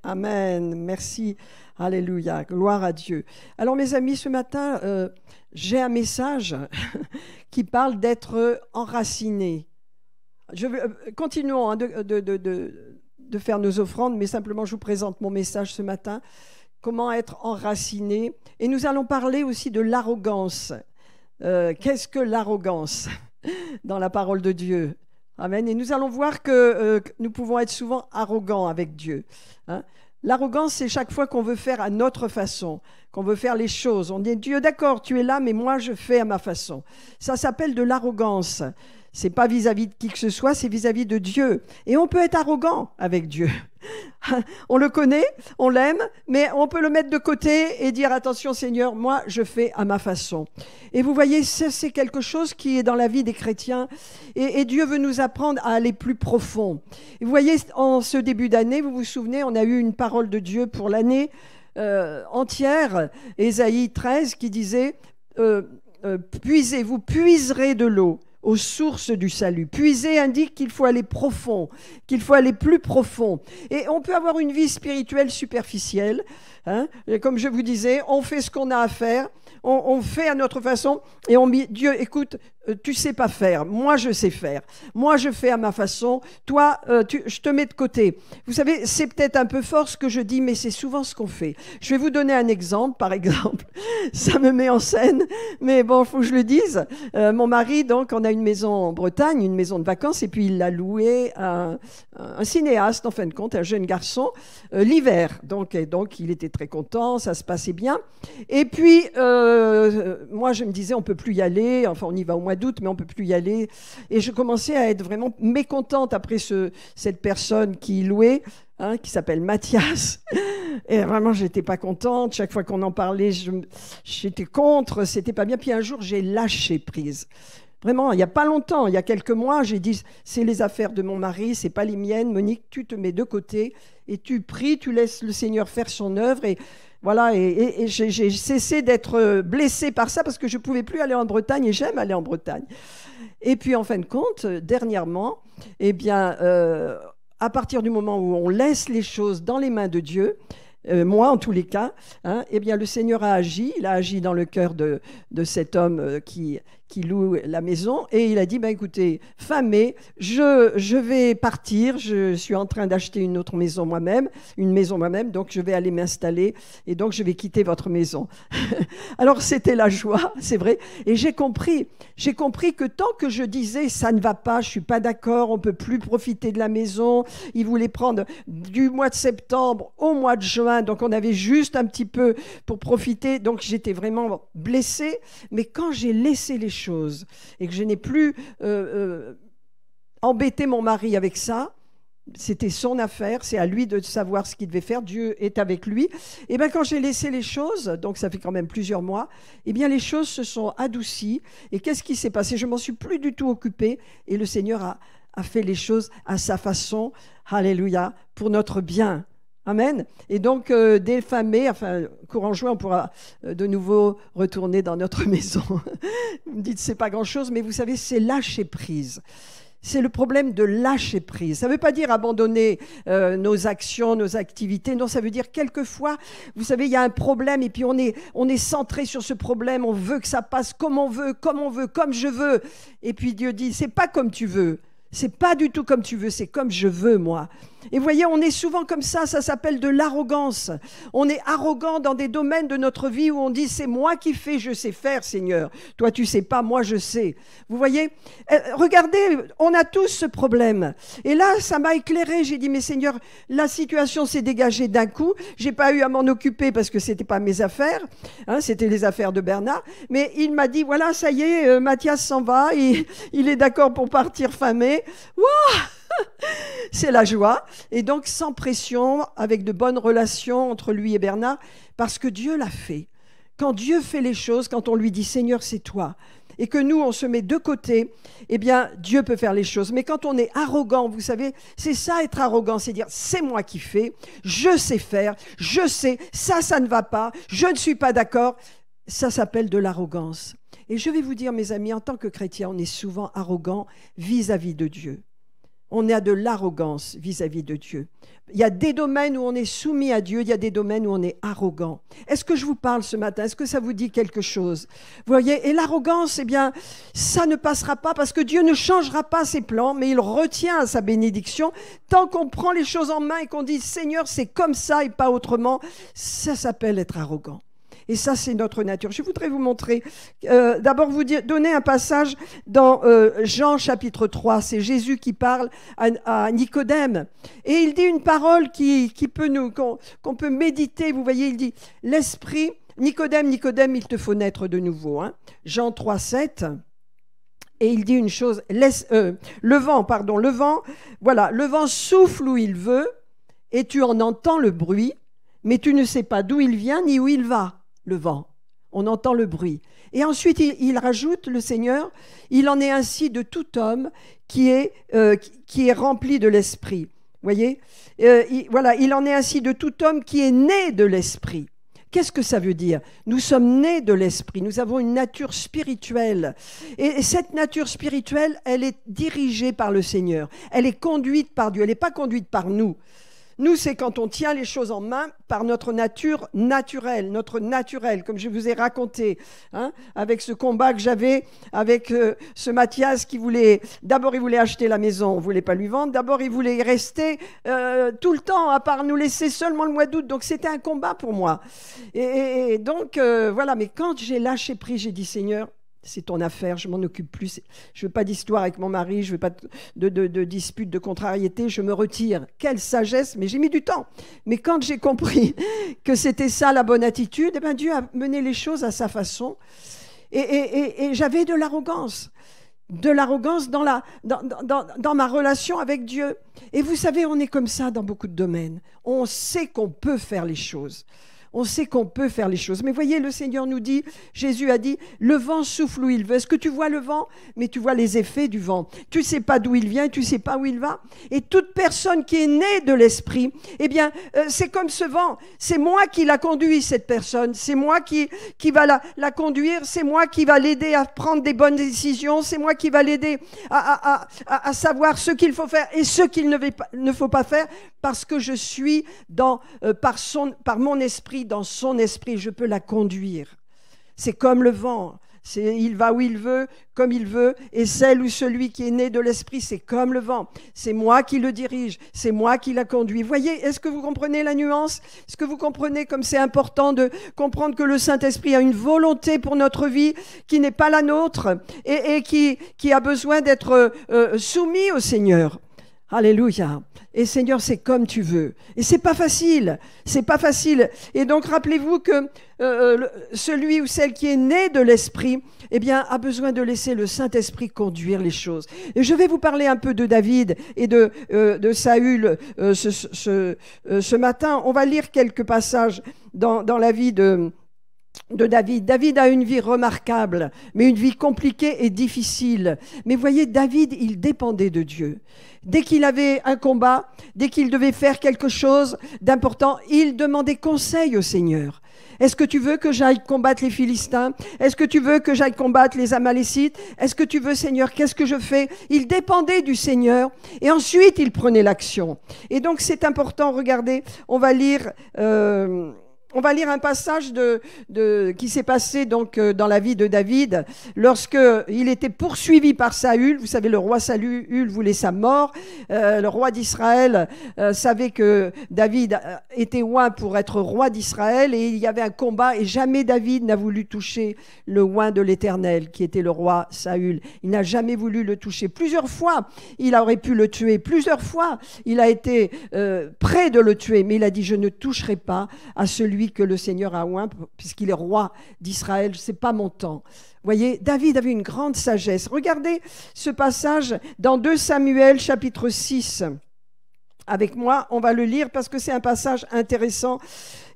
Amen. Merci. Alléluia. Gloire à Dieu. Alors, mes amis, ce matin, j'ai un message qui parle d'être enraciné. Continuons hein, de faire nos offrandes, mais simplement, je vous présente mon message ce matin. Comment être enraciné. Et nous allons parler aussi de l'arrogance. Qu'est-ce que l'arrogance dans la parole de Dieu? Amen. Et nous allons voir que nous pouvons être souvent arrogants avec Dieu. Hein? L'arrogance, c'est chaque fois qu'on veut faire à notre façon, qu'on veut faire les choses. On dit, Dieu, d'accord, tu es là, mais moi, je fais à ma façon. Ça s'appelle de l'arrogance. C'est pas vis-à-vis de qui que ce soit, c'est vis-à-vis de Dieu. Et on peut être arrogant avec Dieu. On le connaît, on l'aime, mais on peut le mettre de côté et dire, attention Seigneur, moi je fais à ma façon. Et vous voyez, ça, c'est quelque chose qui est dans la vie des chrétiens. Et Dieu veut nous apprendre à aller plus profond. Et vous voyez, en ce début d'année, vous vous souvenez, on a eu une parole de Dieu pour l'année entière, Ésaïe 13, qui disait, puisez, vous puiserez de l'eau aux sources du salut. Puiser indique qu'il faut aller profond, qu'il faut aller plus profond. Et on peut avoir une vie spirituelle superficielle. Hein? Et comme je vous disais, on fait ce qu'on a à faire, on fait à notre façon, et on dit, Dieu, écoute, tu sais pas faire, moi je sais faire, moi je fais à ma façon, toi, je te mets de côté. Vous savez, c'est peut-être un peu fort ce que je dis, mais c'est souvent ce qu'on fait. Je vais vous donner un exemple, par exemple, ça me met en scène, mais bon, il faut que je le dise. Mon mari, donc, on a une maison en Bretagne, une maison de vacances, et puis il l'a louée à un cinéaste, en fin de compte, un jeune garçon, l'hiver. Donc, il était très content, ça se passait bien. Et puis, moi, je me disais, on peut plus y aller, enfin, on y va au mois d'août, mais on peut plus y aller. Et je commençais à être vraiment mécontente après cette personne qui louait, hein, qui s'appelle Mathias. Et vraiment, j'étais pas contente. Chaque fois qu'on en parlait, j'étais contre, c'était pas bien. Puis un jour, j'ai lâché prise. Vraiment, il n'y a pas longtemps, il y a quelques mois, j'ai dit, c'est les affaires de mon mari, c'est pas les miennes. Monique, tu te mets de côté et tu pries, tu laisses le Seigneur faire son œuvre. Et voilà, et j'ai cessé d'être blessée par ça parce que je ne pouvais plus aller en Bretagne et j'aime aller en Bretagne. Et puis, en fin de compte, dernièrement, eh bien, à partir du moment où on laisse les choses dans les mains de Dieu, moi en tous les cas, hein, eh bien, le Seigneur a agi, il a agi dans le cœur de cet homme qui loue la maison, et il a dit, écoutez, fin mai, je vais partir, je suis en train d'acheter une maison moi-même, donc je vais aller m'installer, et donc je vais quitter votre maison. Alors c'était la joie, c'est vrai, et j'ai compris que tant que je disais, ça ne va pas, je suis pas d'accord, on peut plus profiter de la maison, il voulait prendre du mois de septembre au mois de juin, donc on avait juste un petit peu pour profiter, donc j'étais vraiment blessée, mais quand j'ai laissé les choses et que je n'ai plus embêté mon mari avec ça, c'était son affaire, c'est à lui de savoir ce qu'il devait faire, Dieu est avec lui. Et bien quand j'ai laissé les choses, donc ça fait quand même plusieurs mois, et bien les choses se sont adoucies. Et qu'est-ce qui s'est passé? Je m'en suis plus du tout occupée et le Seigneur a fait les choses à sa façon, alléluia, pour notre bien. Amen. Et donc, dès fin mai, enfin, courant juin, on pourra de nouveau retourner dans notre maison. Vous me dites, c'est pas grand-chose, mais vous savez, c'est lâcher prise. C'est le problème de lâcher prise. Ça ne veut pas dire abandonner nos actions, nos activités. Non, ça veut dire quelquefois, vous savez, il y a un problème et puis on est centré sur ce problème. On veut que ça passe comme on veut, comme je veux. Et puis Dieu dit, c'est pas comme tu veux. C'est pas du tout comme tu veux, c'est comme je veux, moi. Et vous voyez, on est souvent comme ça s'appelle de l'arrogance. On est arrogant dans des domaines de notre vie où on dit, c'est moi qui fais, je sais faire, Seigneur. Toi, tu sais pas, moi, je sais. Vous voyez, regardez, on a tous ce problème. Et là, ça m'a éclairé. J'ai dit, mais Seigneur, la situation s'est dégagée d'un coup. J'ai pas eu à m'en occuper parce que c'était pas mes affaires. Hein, c'était les affaires de Bernard. Mais il m'a dit, voilà, ça y est, Mathias s'en va. Il est d'accord pour partir fin mai. Wouah! C'est la joie. Et donc, sans pression, avec de bonnes relations entre lui et Bernard, parce que Dieu l'a fait. Quand Dieu fait les choses, quand on lui dit « Seigneur, c'est toi », et que nous, on se met de côté, eh bien, Dieu peut faire les choses. Mais quand on est arrogant, vous savez, c'est ça être arrogant, c'est dire « c'est moi qui fais, je sais faire, je sais, ça ne va pas, je ne suis pas d'accord ». Ça s'appelle de l'arrogance. Et je vais vous dire, mes amis, en tant que chrétiens, on est souvent arrogant vis-à-vis de Dieu. on a de l'arrogance vis-à-vis de Dieu. Il y a des domaines où on est soumis à Dieu, il y a des domaines où on est arrogant. Est-ce que je vous parle ce matin? Est-ce que ça vous dit quelque chose? Vous voyez, et l'arrogance, eh bien, ça ne passera pas parce que Dieu ne changera pas ses plans, mais il retient sa bénédiction. Tant qu'on prend les choses en main et qu'on dit, Seigneur, c'est comme ça et pas autrement, ça s'appelle être arrogant. Et ça, c'est notre nature. Je voudrais vous montrer, d'abord vous donner un passage dans Jean chapitre 3. C'est Jésus qui parle à Nicodème. Et il dit une parole qu'on peut méditer. Vous voyez, il dit, l'esprit, Nicodème, il te faut naître de nouveau. Hein. Jean 3, 7. Et il dit une chose, le vent souffle où il veut, et tu en entends le bruit, mais tu ne sais pas d'où il vient ni où il va. Le vent, on entend le bruit. Et ensuite, il rajoute, le Seigneur, il en est ainsi de tout homme qui est rempli de l'esprit. Vous voyez, il en est ainsi de tout homme qui est né de l'esprit. Qu'est-ce que ça veut dire? Nous sommes nés de l'esprit, nous avons une nature spirituelle. Et cette nature spirituelle, elle est dirigée par le Seigneur. Elle est conduite par Dieu, elle n'est pas conduite par nous. Nous, c'est quand on tient les choses en main par notre nature naturelle, comme je vous ai raconté, hein, avec ce combat que j'avais avec ce Mathias qui d'abord il voulait acheter la maison, on ne voulait pas lui vendre, d'abord il voulait y rester tout le temps, à part nous laisser seulement le mois d'août, donc c'était un combat pour moi. Et donc, voilà, mais quand j'ai lâché prise, j'ai dit, Seigneur, c'est ton affaire, je m'en occupe plus. Je veux pas d'histoire avec mon mari, je veux pas de dispute, de contrariété, je me retire. Quelle sagesse, mais j'ai mis du temps. Mais quand j'ai compris que c'était ça la bonne attitude, eh ben Dieu a mené les choses à sa façon. Et j'avais de l'arrogance dans ma relation avec Dieu. Et vous savez, on est comme ça dans beaucoup de domaines. On sait qu'on peut faire les choses. On sait qu'on peut faire les choses. Mais voyez, le Seigneur nous dit, Jésus a dit, le vent souffle où il veut. Est-ce que tu vois le vent? Mais tu vois les effets du vent. Tu ne sais pas d'où il vient, tu ne sais pas où il va. Et toute personne qui est née de l'esprit, eh bien, c'est comme ce vent. C'est moi qui la conduis, cette personne. C'est moi qui va la conduire. C'est moi qui va l'aider à prendre des bonnes décisions. C'est moi qui va l'aider à savoir ce qu'il faut faire et ce qu'il ne faut pas faire, parce que je suis par mon esprit, dans son esprit, je peux la conduire. C'est comme le vent, il va où il veut, comme il veut, et celle ou celui qui est né de l'esprit, c'est comme le vent. C'est moi qui le dirige, c'est moi qui la conduis. Voyez, est-ce que vous comprenez la nuance? Est-ce que vous comprenez comme c'est important de comprendre que le Saint-Esprit a une volonté pour notre vie qui n'est pas la nôtre et qui a besoin d'être soumis au Seigneur? Alléluia. Et Seigneur, c'est comme tu veux. Et c'est pas facile. Et donc, rappelez-vous que celui ou celle qui est né de l'Esprit, eh bien, a besoin de laisser le Saint-Esprit conduire les choses. Et je vais vous parler un peu de David et de Saül ce matin. On va lire quelques passages dans la vie de David. David a une vie remarquable, mais une vie compliquée et difficile. Mais voyez, David, il dépendait de Dieu. Dès qu'il avait un combat, dès qu'il devait faire quelque chose d'important, il demandait conseil au Seigneur. Est-ce que tu veux que j'aille combattre les Philistins? Est-ce que tu veux que j'aille combattre les Amalécites? Est-ce que tu veux, Seigneur, qu'est-ce que je fais? Il dépendait du Seigneur et ensuite il prenait l'action. Et donc c'est important, regardez, on va lire un passage qui s'est passé donc dans la vie de David lorsque il était poursuivi par Saül. Vous savez, le roi Saül voulait sa mort. Le roi d'Israël savait que David était oint pour être roi d'Israël et il y avait un combat et jamais David n'a voulu toucher le oint de l'Éternel qui était le roi Saül. Il n'a jamais voulu le toucher. Plusieurs fois, il aurait pu le tuer. Plusieurs fois, il a été près de le tuer, mais il a dit « Je ne toucherai pas à celui que le Seigneur a oint, puisqu'il est roi d'Israël, c'est pas mon temps. » Voyez, David avait une grande sagesse. Regardez ce passage dans 2 Samuel chapitre 6. Avec moi, on va le lire parce que c'est un passage intéressant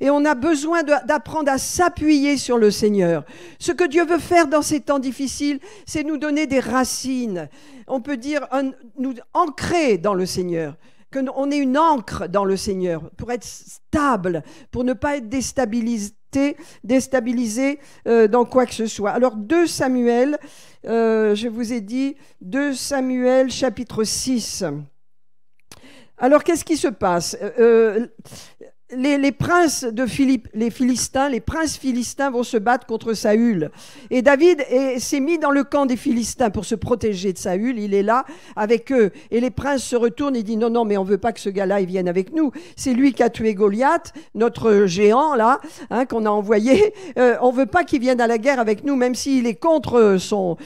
et on a besoin d'apprendre à s'appuyer sur le Seigneur. Ce que Dieu veut faire dans ces temps difficiles, c'est nous donner des racines. On peut dire nous ancrer dans le Seigneur. Qu'on ait une ancre dans le Seigneur pour être stable, pour ne pas être déstabilisé dans quoi que ce soit. Alors 2 Samuel, je vous ai dit 2 Samuel chapitre 6. Alors, qu'est-ce qui se passe? Les princes de Philippe, les Philistins, les princes philistins vont se battre contre Saül. Et David s'est mis dans le camp des Philistins pour se protéger de Saül. Il est là avec eux. Et les princes se retournent et disent non, non, mais on veut pas que ce gars-là il vienne avec nous. C'est lui qui a tué Goliath, notre géant là, hein, qu'on a envoyé. On veut pas qu'il vienne à la guerre avec nous, même s'il est contre son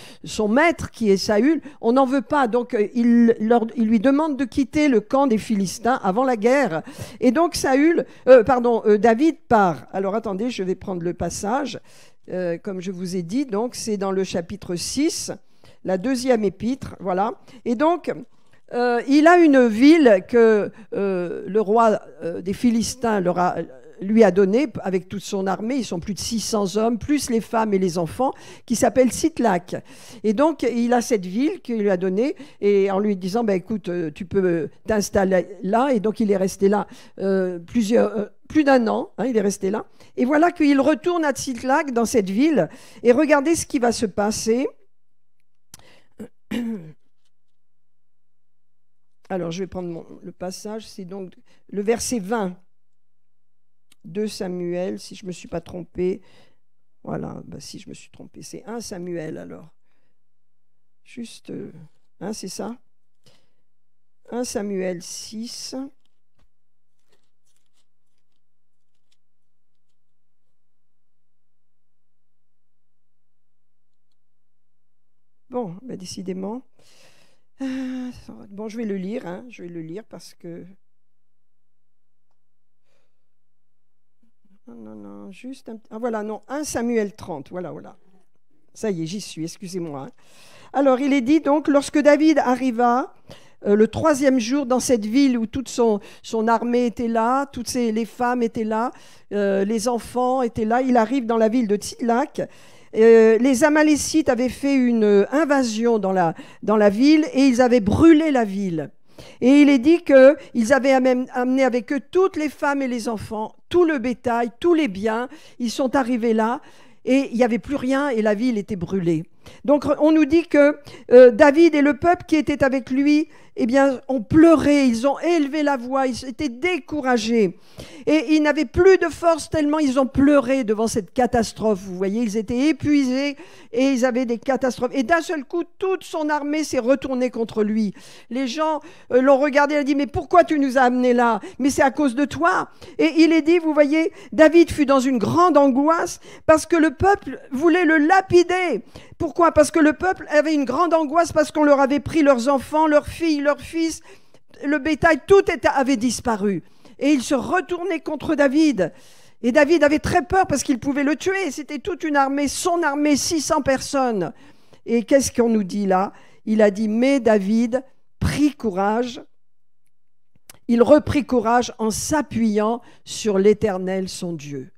maître qui est Saül. On n'en veut pas. Donc il lui demande de quitter le camp des Philistins avant la guerre. Et donc David part. Alors attendez, je vais prendre le passage. Comme je vous ai dit, donc c'est dans le chapitre 6, la 2e épître, voilà. Et donc, il a une ville que le roi des Philistins lui a donnée avec toute son armée. Ils sont plus de 600 hommes, plus les femmes et les enfants, qui s'appelle Sitlac. Et donc, il a cette ville qu'il lui a donnée, et en lui disant, écoute, tu peux t'installer là. Et donc, il est resté là plus d'un an, hein, il est resté là. Et voilà qu'il retourne à Sitlac, dans cette ville, et regardez ce qui va se passer. Alors, je vais prendre le passage, c'est donc le verset 20. 2 Samuel, si je ne me suis pas trompé. Voilà, si je me suis trompé, c'est 1 Samuel alors. Juste, c'est ça 1 Samuel 6. Bon, décidément. Bon, je vais le lire, je vais le lire parce que... Non, juste un... Ah voilà, non, 1 Samuel 30, voilà. Ça y est, j'y suis, excusez-moi. Alors, il est dit donc, lorsque David arriva le 3e jour dans cette ville où toute son armée était là, toutes les femmes étaient là, les enfants étaient là, il arrive dans la ville de Tsidlac. Les Amalécites avaient fait une invasion dans la ville et ils avaient brûlé la ville. Et il est dit qu'ils avaient amené avec eux toutes les femmes et les enfants, tout le bétail, tous les biens. Ils sont arrivés là et il n'y avait plus rien et la ville était brûlée. Donc on nous dit que David et le peuple qui était avec lui, ont pleuré, ils ont élevé la voix, ils étaient découragés. Et ils n'avaient plus de force tellement ils ont pleuré devant cette catastrophe. Vous voyez, ils étaient épuisés et ils avaient des catastrophes. Et d'un seul coup, toute son armée s'est retournée contre lui. Les gens l'ont regardé et ont dit, mais pourquoi tu nous as amenés là? Mais c'est à cause de toi. Et il est dit, vous voyez, David fut dans une grande angoisse parce que le peuple voulait le lapider. Pourquoi? Parce que le peuple avait une grande angoisse parce qu'on leur avait pris leurs enfants, leurs filles, leurs fils, le bétail, tout avait disparu. Et ils se retournaient contre David. Et David avait très peur parce qu'il pouvait le tuer. C'était toute une armée, son armée, 600 personnes. Et qu'est-ce qu'on nous dit là? Il a dit, mais David prit courage. Il reprit courage en s'appuyant sur l'Éternel, son Dieu.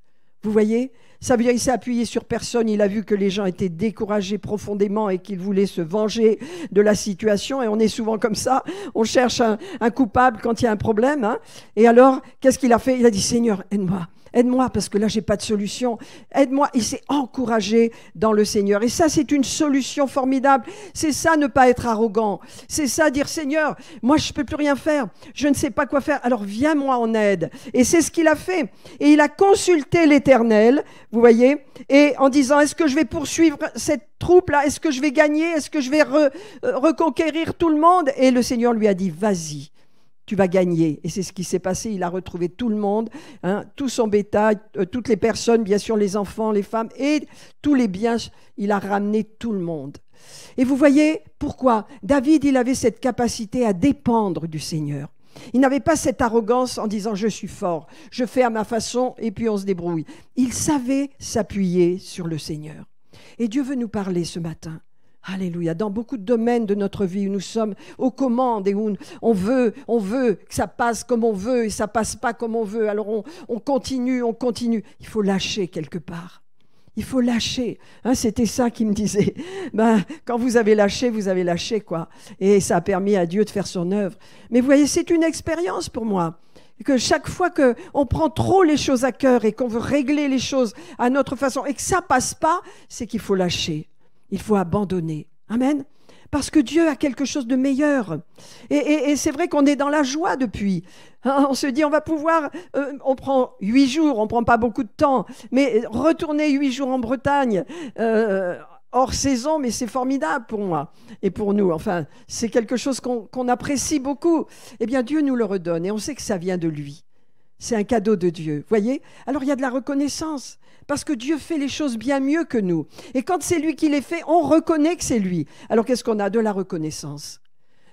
Vous voyez? Ça veut dire qu'il s'est appuyé sur personne, il a vu que les gens étaient découragés profondément et qu'ils voulaient se venger de la situation. Et on est souvent comme ça, on cherche un coupable quand il y a un problème. Et alors, qu'est-ce qu'il a fait? Il a dit, Seigneur, aide-moi. Aide-moi parce que là, j'ai pas de solution. Aide-moi. Il s'est encouragé dans le Seigneur. Et ça, c'est une solution formidable. C'est ça, ne pas être arrogant. C'est ça, dire, Seigneur, moi, je peux plus rien faire. Je ne sais pas quoi faire. Alors, viens-moi en aide. Et c'est ce qu'il a fait. Et il a consulté l'Éternel, vous voyez, et en disant, est-ce que je vais poursuivre cette troupe-là? Est-ce que je vais gagner? Est-ce que je vais reconquérir tout le monde? Et le Seigneur lui a dit, vas-y. Tu vas gagner. Et c'est ce qui s'est passé. Il a retrouvé tout le monde, tout son bétail, toutes les personnes, bien sûr, les enfants, les femmes, et tous les biens. Il a ramené tout le monde. Et vous voyez pourquoi? David, il avait cette capacité à dépendre du Seigneur. Il n'avait pas cette arrogance en disant « je suis fort, je fais à ma façon et puis on se débrouille ». Il savait s'appuyer sur le Seigneur. Et Dieu veut nous parler ce matin. Alléluia. Dans beaucoup de domaines de notre vie où nous sommes aux commandes et où on veut que ça passe comme on veut et ça passe pas comme on veut. Alors on continue. Il faut lâcher quelque part. Il faut lâcher. C'était ça qu'il me disait. Quand vous avez lâché, quoi. Et ça a permis à Dieu de faire son œuvre. Mais vous voyez, c'est une expérience pour moi. Que chaque fois qu'on prend trop les choses à cœur et qu'on veut régler les choses à notre façon et que ça passe pas, c'est qu'il faut lâcher. Il faut abandonner. Amen. parce que Dieu a quelque chose de meilleur. Et c'est vrai qu'on est dans la joie depuis. Hein, on se dit, on va pouvoir, on prend 8 jours, on ne prend pas beaucoup de temps, mais retourner 8 jours en Bretagne, hors saison, mais c'est formidable pour moi et pour nous. Enfin, c'est quelque chose qu'on apprécie beaucoup. Eh bien, Dieu nous le redonne et on sait que ça vient de lui. C'est un cadeau de Dieu, voyez? Alors, il y a de la reconnaissance parce que Dieu fait les choses bien mieux que nous. Et quand c'est lui qui les fait, on reconnaît que c'est lui. Alors, qu'est-ce qu'on a? De la reconnaissance.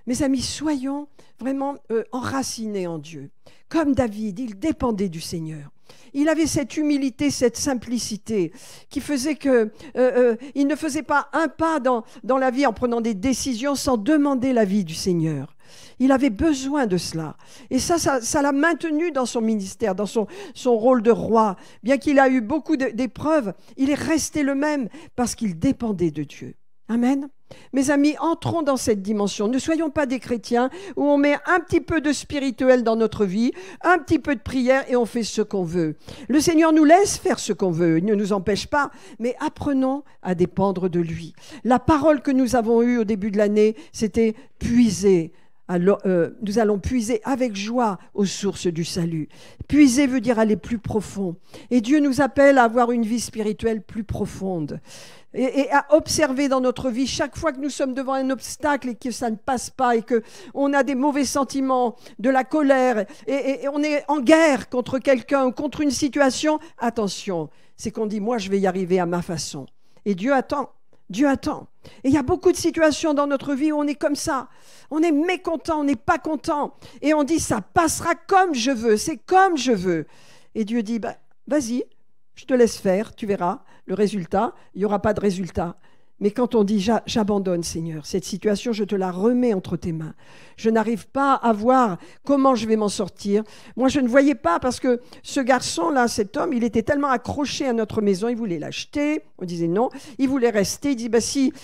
Mes amis, soyons vraiment enracinés en Dieu. Comme David, il dépendait du Seigneur. Il avait cette humilité, cette simplicité qui faisait qu'il ne faisait pas un pas dans la vie en prenant des décisions sans demander l'avis du Seigneur. Il avait besoin de cela. Et ça l'a maintenu dans son ministère, dans son rôle de roi. Bien qu'il a eu beaucoup d'épreuves, il est resté le même parce qu'il dépendait de Dieu. Amen. Mes amis, entrons dans cette dimension. Ne soyons pas des chrétiens où on met un petit peu de spirituel dans notre vie, un petit peu de prière et on fait ce qu'on veut. Le Seigneur nous laisse faire ce qu'on veut, il ne nous empêche pas, mais apprenons à dépendre de lui. La parole que nous avons eue au début de l'année, c'était puiser. Nous allons puiser avec joie aux sources du salut. Puiser veut dire aller plus profond. Et Dieu nous appelle à avoir une vie spirituelle plus profonde. Et à observer dans notre vie, chaque fois que nous sommes devant un obstacle et que ça ne passe pas et qu'on a des mauvais sentiments, de la colère, et on est en guerre contre quelqu'un ou contre une situation, attention, c'est qu'on dit, moi je vais y arriver à ma façon. Et Dieu attend. Dieu attend. Et il y a beaucoup de situations dans notre vie où on est comme ça. On est mécontent, on n'est pas content. Et on dit, ça passera comme je veux, c'est comme je veux. Et Dieu dit, vas-y, je te laisse faire, tu verras le résultat. Il n'y aura pas de résultat. Mais quand on dit, j'abandonne Seigneur, cette situation, je te la remets entre tes mains. Je n'arrive pas à voir comment je vais m'en sortir. Moi, je ne voyais pas parce que ce garçon-là, cet homme, il était tellement accroché à notre maison, il voulait l'acheter. On disait non. Il voulait rester. Il dit,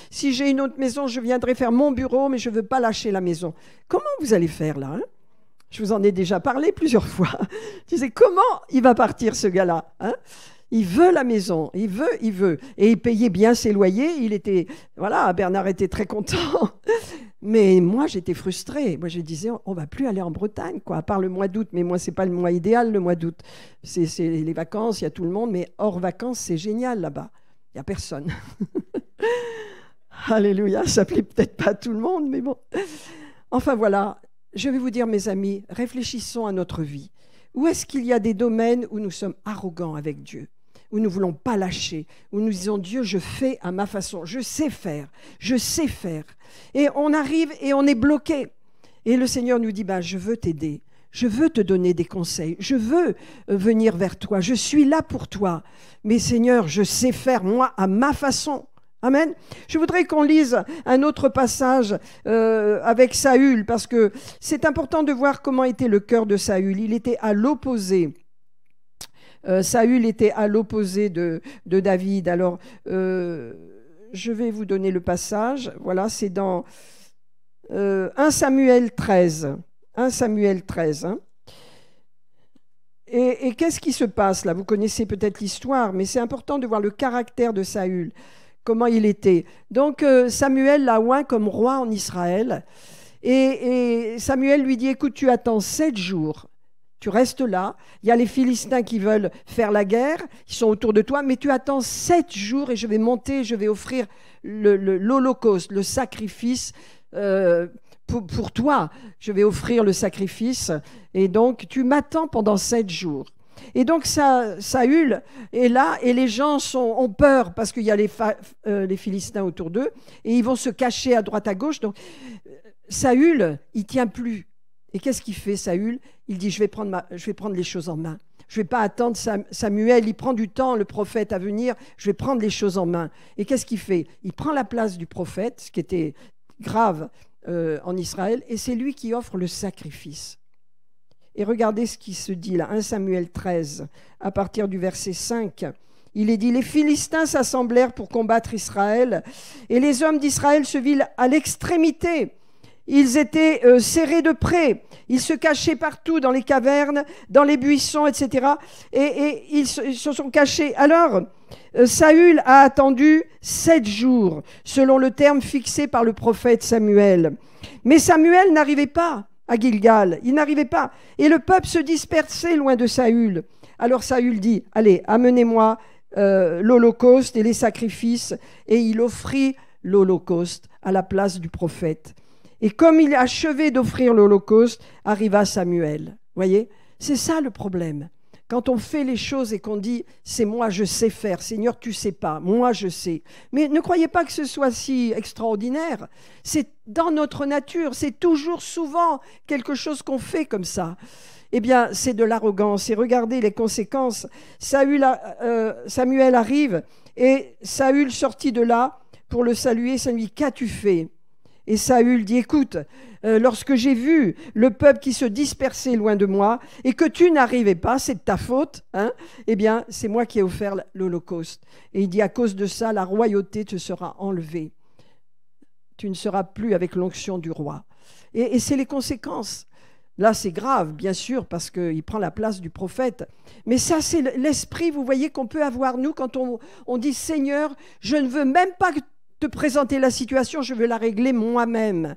si j'ai une autre maison, je viendrai faire mon bureau, mais je ne veux pas lâcher la maison. Comment vous allez faire là, hein? Je vous en ai déjà parlé plusieurs fois. Je disais, comment il va partir ce gars-là, hein? Il veut la maison, il veut. Et il payait bien ses loyers. Bernard était très content. Mais moi, j'étais frustrée. Moi, je disais, on ne va plus aller en Bretagne, quoi, à part le mois d'août. Mais moi, ce n'est pas le mois idéal, le mois d'août. C'est les vacances, il y a tout le monde. Mais hors vacances, c'est génial là-bas. Il n'y a personne. Alléluia, ça ne plaît peut-être pas à tout le monde, mais bon. Enfin, voilà. Je vais vous dire, mes amis, réfléchissons à notre vie. Où est-ce qu'il y a des domaines où nous sommes arrogants avec Dieu, où nous ne voulons pas lâcher, où nous disons, Dieu, je fais à ma façon, je sais faire. Et on arrive et on est bloqué. Et le Seigneur nous dit, je veux t'aider, je veux te donner des conseils, je veux venir vers toi, je suis là pour toi. Mais Seigneur, je sais faire, moi, à ma façon. Amen. Je voudrais qu'on lise un autre passage avec Saül, parce que c'est important de voir comment était le cœur de Saül. Il était à l'opposé. Saül était à l'opposé de David. Alors, je vais vous donner le passage. Voilà, c'est dans 1 Samuel 13. 1 Samuel 13. Hein. Et qu'est-ce qui se passe là? Vous connaissez peut-être l'histoire, mais c'est important de voir le caractère de Saül. Comment il était. Donc Samuel l'a oint comme roi en Israël. Et Samuel lui dit, écoute, tu attends 7 jours. Tu restes là. Il y a les Philistins qui veulent faire la guerre. Ils sont autour de toi. Mais tu attends 7 jours et je vais monter, je vais offrir l'holocauste, le sacrifice pour toi. Je vais offrir le sacrifice. Et donc, tu m'attends pendant 7 jours. Et donc Saül est là et les gens ont peur parce qu'il y a les Philistins autour d'eux et ils vont se cacher à droite à gauche. Donc Saül, il tient plus. Et qu'est-ce qu'il fait Saül? Il dit, je vais prendre les choses en main. Je ne vais pas attendre Samuel, il prend du temps, le prophète, à venir. Je vais prendre les choses en main. Et qu'est-ce qu'il fait? Il prend la place du prophète, ce qui était grave en Israël, et c'est lui qui offre le sacrifice. Et regardez ce qui se dit là, 1 Samuel 13, à partir du verset 5. Il est dit, les Philistins s'assemblèrent pour combattre Israël, et les hommes d'Israël se virent à l'extrémité. Ils étaient serrés de près. Ils se cachaient partout, dans les cavernes, dans les buissons, etc. Et ils se sont cachés. Alors, Saül a attendu 7 jours, selon le terme fixé par le prophète Samuel. Mais Samuel n'arrivait pas à Gilgal. Il n'arrivait pas. Et le peuple se dispersait loin de Saül. Alors Saül dit, « Allez, amenez-moi l'holocauste et les sacrifices. » Et il offrit l'holocauste à la place du prophète. Et comme il achevait d'offrir l'holocauste, arriva Samuel. Voyez, c'est ça le problème. Quand on fait les choses et qu'on dit « c'est moi, je sais faire, Seigneur, tu sais pas, moi je sais ». Mais ne croyez pas que ce soit si extraordinaire. C'est dans notre nature, c'est toujours souvent quelque chose qu'on fait comme ça. Eh bien, c'est de l'arrogance. Et regardez les conséquences. Samuel arrive et Saül sortit de là pour le saluer. Ça lui dit « Qu'as-tu fait ?» Et Saül dit, écoute, lorsque j'ai vu le peuple qui se dispersait loin de moi et que tu n'arrivais pas, c'est de ta faute, hein, eh bien, c'est moi qui ai offert l'holocauste. Et il dit, à cause de ça, la royauté te sera enlevée. Tu ne seras plus avec l'onction du roi. Et c'est les conséquences. Là, c'est grave, bien sûr, parce qu'il prend la place du prophète. Mais ça, c'est l'esprit, vous voyez, qu'on peut avoir, nous, quand on dit, Seigneur, je ne veux même pas te présenter la situation, je veux la régler moi-même.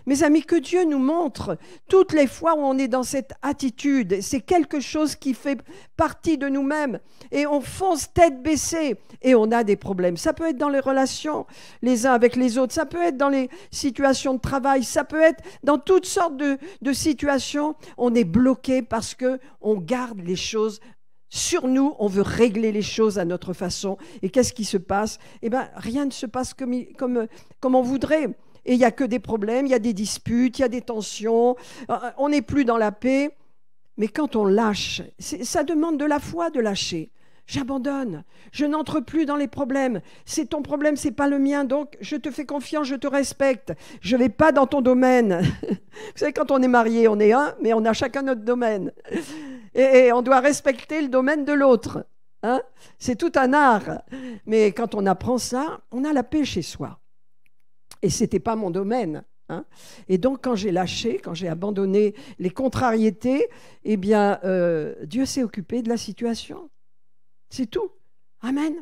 Mes amis, que Dieu nous montre toutes les fois où on est dans cette attitude, c'est quelque chose qui fait partie de nous-mêmes et on fonce tête baissée et on a des problèmes. Ça peut être dans les relations les uns avec les autres, ça peut être dans les situations de travail, ça peut être dans toutes sortes de situations. On est bloqué parce qu'on garde les choses sur nous, on veut régler les choses à notre façon. Et qu'est-ce qui se passe? Eh bien, rien ne se passe comme on voudrait. Et il n'y a que des problèmes, il y a des disputes, il y a des tensions, on n'est plus dans la paix. Mais quand on lâche, ça demande de la foi de lâcher. J'abandonne, je n'entre plus dans les problèmes. C'est ton problème, c'est pas le mien, donc je te fais confiance, je te respecte. Je ne vais pas dans ton domaine. Vous savez, quand on est marié, on est un, mais on a chacun notre domaine. Et on doit respecter le domaine de l'autre. Hein? C'est tout un art. Mais quand on apprend ça, on a la paix chez soi. Et ce n'était pas mon domaine. Hein? Et donc, quand j'ai lâché, quand j'ai abandonné les contrariétés, eh bien, Dieu s'est occupé de la situation. C'est tout. Amen.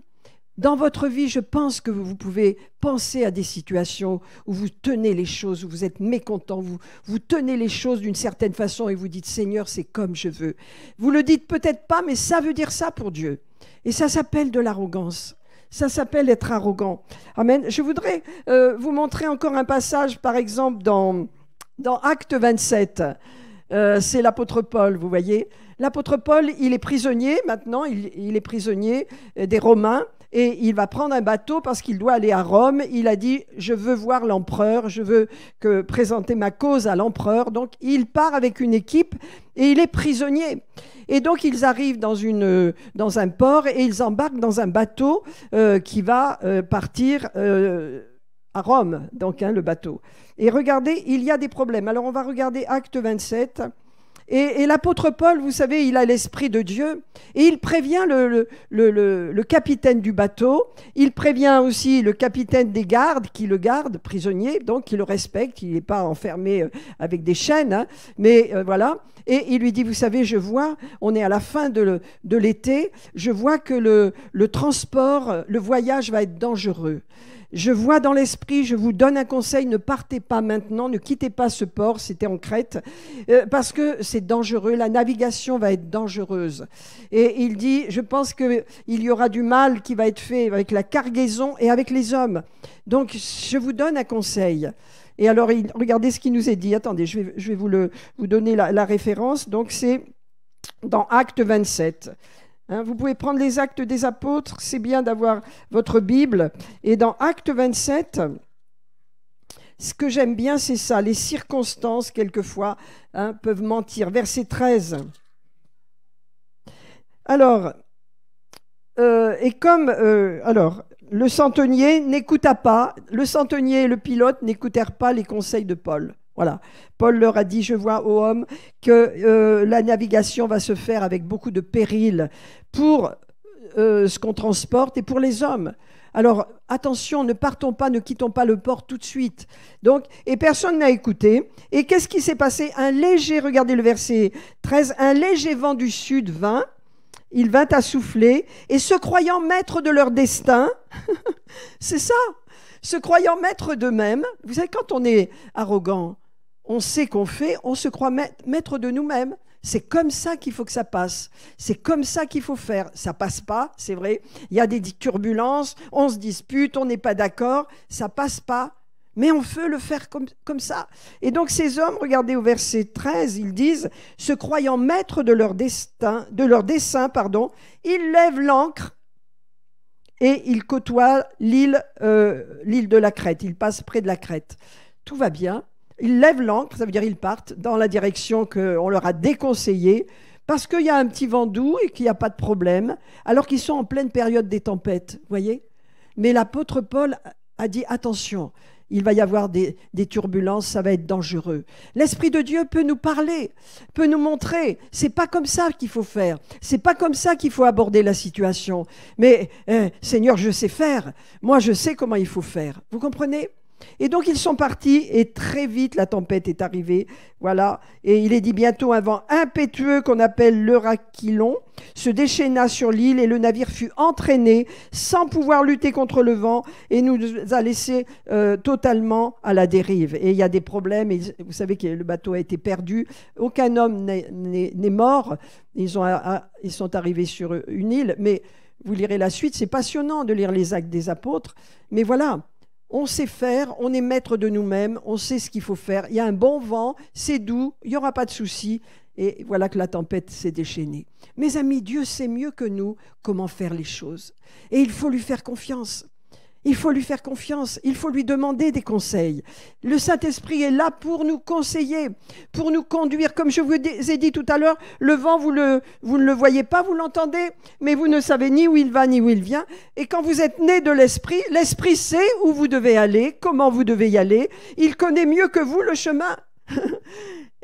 Dans votre vie, je pense que vous pouvez penser à des situations où vous tenez les choses, où vous êtes mécontent, vous tenez les choses d'une certaine façon et vous dites « Seigneur, c'est comme je veux ». Vous le dites peut-être pas, mais ça veut dire ça pour Dieu. Et ça s'appelle de l'arrogance. Ça s'appelle être arrogant. Amen. Je voudrais vous montrer encore un passage, par exemple, dans Acte 27. C'est l'apôtre Paul, vous voyez. L'apôtre Paul, il est prisonnier maintenant, il est prisonnier des Romains et il va prendre un bateau parce qu'il doit aller à Rome. Il a dit, je veux voir l'empereur, je veux présenter ma cause à l'empereur. Donc, il part avec une équipe et il est prisonnier. Et donc, ils arrivent dans un port et ils embarquent dans un bateau qui va partir à Rome, donc le bateau. Et regardez, il y a des problèmes. Alors, on va regarder Acte 27. Et l'apôtre Paul, vous savez, il a l'esprit de Dieu et il prévient le capitaine du bateau, il prévient aussi le capitaine des gardes qui le garde prisonnier, donc qui le respecte, il n'est pas enfermé avec des chaînes, hein, mais voilà. Et il lui dit, vous savez, je vois, on est à la fin de l'été, je vois que le transport, le voyage va être dangereux. Je vois dans l'esprit, je vous donne un conseil, ne partez pas maintenant, ne quittez pas ce port, c'était en Crète, parce que c'est dangereux, la navigation va être dangereuse. Et il dit, je pense qu'il y aura du mal qui va être fait avec la cargaison et avec les hommes. Donc, je vous donne un conseil. Et alors, regardez ce qui nous est dit. Attendez, je vais vous donner la référence. Donc, c'est dans Acte 27. Hein, vous pouvez prendre les Actes des Apôtres, c'est bien d'avoir votre Bible. Et dans Acte 27, ce que j'aime bien, c'est ça. Les circonstances, quelquefois, peuvent mentir. Verset 13. Alors, le centenier n'écouta pas, le centenier et le pilote n'écoutèrent pas les conseils de Paul. Voilà. Paul leur a dit, je vois aux hommes que la navigation va se faire avec beaucoup de périls pour ce qu'on transporte et pour les hommes. Alors, attention, ne partons pas, ne quittons pas le port tout de suite. Donc, et personne n'a écouté. Et qu'est-ce qui s'est passé? Regardez le verset 13, un léger vent du sud vint, il vint à souffler, et se croyant maîtres de leur destin, c'est ça, se croyant maîtres d'eux-mêmes. Vous savez, quand on est arrogant, on sait qu'on fait, on se croit maître de nous-mêmes. C'est comme ça qu'il faut que ça passe. C'est comme ça qu'il faut faire. Ça passe pas, c'est vrai. Il y a des turbulences, on se dispute, on n'est pas d'accord. Ça passe pas. Mais on veut le faire comme ça. Et donc ces hommes, regardez au verset 13, ils disent, se croyant maîtres de leur destin, de leur dessein, pardon, ils lèvent l'ancre et ils côtoient l'île de la Crète. Ils passent près de la Crète. Tout va bien. Ils lèvent l'ancre, ça veut dire ils partent dans la direction qu'on leur a déconseillée, parce qu'il y a un petit vent doux et qu'il n'y a pas de problème, alors qu'ils sont en pleine période des tempêtes, vous voyez. Mais l'apôtre Paul a dit, attention, il va y avoir des turbulences, ça va être dangereux. L'Esprit de Dieu peut nous parler, peut nous montrer, c'est pas comme ça qu'il faut faire, c'est pas comme ça qu'il faut aborder la situation. Mais Seigneur, je sais faire, moi je sais comment il faut faire, vous comprenez ? Et donc ils sont partis et très vite la tempête est arrivée, voilà. Et il est dit bientôt un vent impétueux qu'on appelle l'Euraquilon se déchaîna sur l'île et le navire fut entraîné sans pouvoir lutter contre le vent et nous a laissés totalement à la dérive. Et il y a des problèmes, et vous savez que le bateau a été perdu, aucun homme n'est mort, ils sont arrivés sur une île, mais vous lirez la suite, c'est passionnant de lire les Actes des Apôtres, mais voilà. On sait faire, on est maître de nous-mêmes, on sait ce qu'il faut faire. Il y a un bon vent, c'est doux, il n'y aura pas de souci. Et voilà que la tempête s'est déchaînée. Mes amis, Dieu sait mieux que nous comment faire les choses. Et il faut lui faire confiance. Il faut lui faire confiance, il faut lui demander des conseils. Le Saint-Esprit est là pour nous conseiller, pour nous conduire. Comme je vous ai dit tout à l'heure, le vent, vous ne le voyez pas, vous l'entendez, mais vous ne savez ni où il va ni où il vient. Et quand vous êtes né de l'Esprit, l'Esprit sait où vous devez aller, comment vous devez y aller. Il connaît mieux que vous le chemin.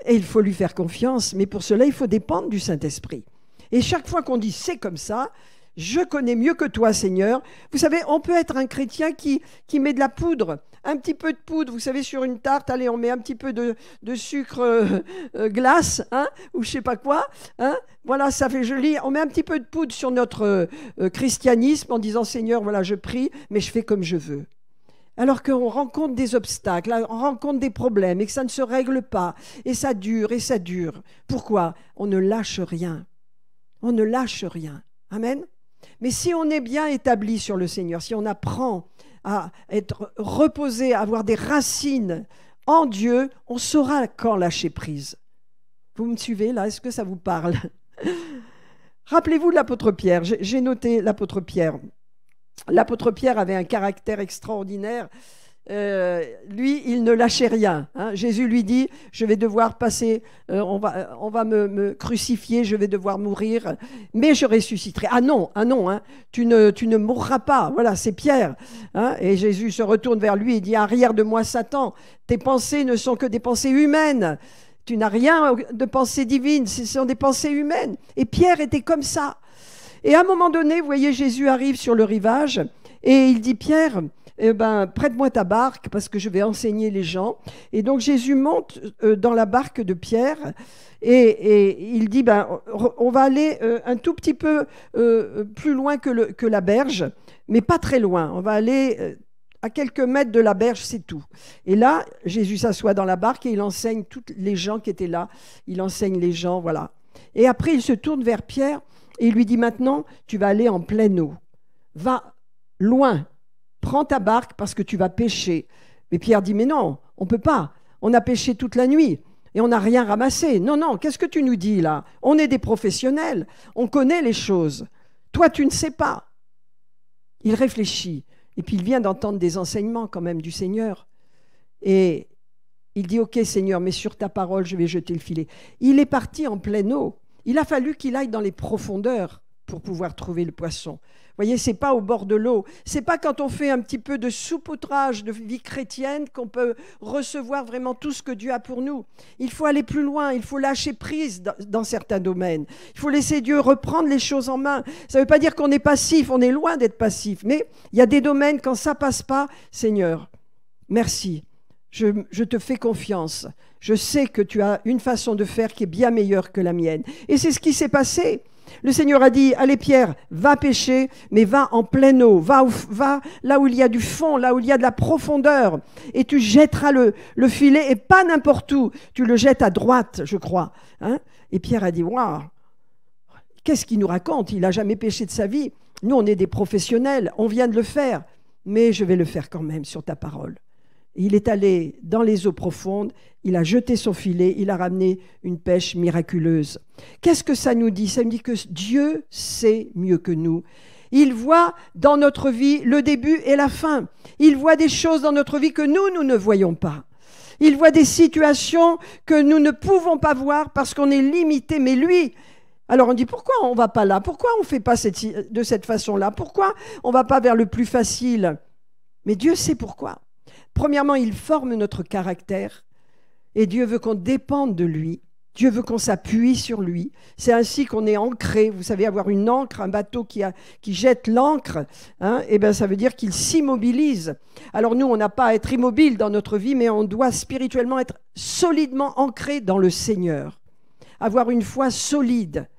Et il faut lui faire confiance, mais pour cela, il faut dépendre du Saint-Esprit. Et chaque fois qu'on dit « c'est comme ça », je connais mieux que toi, Seigneur. Vous savez, on peut être un chrétien qui met de la poudre, un petit peu de poudre, vous savez, sur une tarte, allez, on met un petit peu de sucre glace, hein, ou je sais pas quoi, hein, voilà, ça fait joli. On met un petit peu de poudre sur notre christianisme en disant, Seigneur, voilà, je prie, mais je fais comme je veux. Alors qu'on rencontre des obstacles, on rencontre des problèmes et que ça ne se règle pas, et ça dure, et ça dure. Pourquoi? On ne lâche rien. On ne lâche rien. Amen. Mais si on est bien établi sur le Seigneur, si on apprend à être reposé, à avoir des racines en Dieu, on saura quand lâcher prise. Vous me suivez là? Est-ce que ça vous parle? Rappelez-vous de l'apôtre Pierre. J'ai noté l'apôtre Pierre. L'apôtre Pierre avait un caractère extraordinaire. Lui, il ne lâchait rien. Hein. Jésus lui dit, je vais devoir passer, on va me crucifier, je vais devoir mourir, mais je ressusciterai. Ah non, hein, tu ne mourras pas. Voilà, c'est Pierre. Hein. Et Jésus se retourne vers lui et dit, arrière de moi, Satan, tes pensées ne sont que des pensées humaines. Tu n'as rien de pensée divine, ce sont des pensées humaines. Et Pierre était comme ça. Et à un moment donné, vous voyez, Jésus arrive sur le rivage et il dit, Pierre, prête-moi ta barque parce que je vais enseigner les gens. Et donc Jésus monte dans la barque de Pierre et il dit, on va aller un tout petit peu plus loin que la berge, mais pas très loin. On va aller à quelques mètres de la berge, c'est tout. Et là, Jésus s'assoit dans la barque et il enseigne tous les gens qui étaient là. Il enseigne les gens, voilà. Et après, il se tourne vers Pierre et il lui dit, maintenant, tu vas aller en pleine eau. Va loin. Prends ta barque parce que tu vas pêcher. Mais Pierre dit, mais non, on ne peut pas. On a pêché toute la nuit et on n'a rien ramassé. Non, qu'est-ce que tu nous dis là? On est des professionnels, on connaît les choses. Toi, tu ne sais pas. Il réfléchit et puis il vient d'entendre des enseignements quand même du Seigneur. Et il dit, ok Seigneur, mais sur ta parole, je vais jeter le filet. Il est parti en pleine eau. Il a fallu qu'il aille dans les profondeurs pour pouvoir trouver le poisson. Vous voyez, ce n'est pas au bord de l'eau. Ce n'est pas quand on fait un petit peu de saupoudrage de vie chrétienne qu'on peut recevoir vraiment tout ce que Dieu a pour nous. Il faut aller plus loin, il faut lâcher prise dans certains domaines. Il faut laisser Dieu reprendre les choses en main. Ça ne veut pas dire qu'on est passif, on est loin d'être passif. Mais il y a des domaines, quand ça ne passe pas, Seigneur, merci. Je te fais confiance. Je sais que tu as une façon de faire qui est bien meilleure que la mienne. Et c'est ce qui s'est passé. Le Seigneur a dit, allez Pierre, va pêcher, mais va en pleine eau, va là où il y a du fond, là où il y a de la profondeur, et tu jetteras le filet, et pas n'importe où, tu le jettes à droite, je crois. Hein? Et Pierre a dit, waouh, qu'est-ce qu'il nous raconte? Il n'a jamais pêché de sa vie. Nous, on est des professionnels, on vient de le faire, mais je vais le faire quand même sur ta parole. Il est allé dans les eaux profondes, il a jeté son filet, il a ramené une pêche miraculeuse. Qu'est-ce que ça nous dit? Ça nous dit que Dieu sait mieux que nous. Il voit dans notre vie le début et la fin. Il voit des choses dans notre vie que nous ne voyons pas. Il voit des situations que nous ne pouvons pas voir parce qu'on est limité. Mais lui, alors on dit pourquoi on ne va pas là? Pourquoi on ne fait pas de cette façon-là? Pourquoi on ne va pas vers le plus facile? Mais Dieu sait pourquoi. Premièrement, il forme notre caractère et Dieu veut qu'on dépende de lui. Dieu veut qu'on s'appuie sur lui. C'est ainsi qu'on est ancré. Vous savez, avoir une ancre, un bateau qui jette l'ancre, hein, eh bien, ça veut dire qu'il s'immobilise. Alors nous, on n'a pas à être immobile dans notre vie, mais on doit spirituellement être solidement ancré dans le Seigneur. Avoir une foi solide,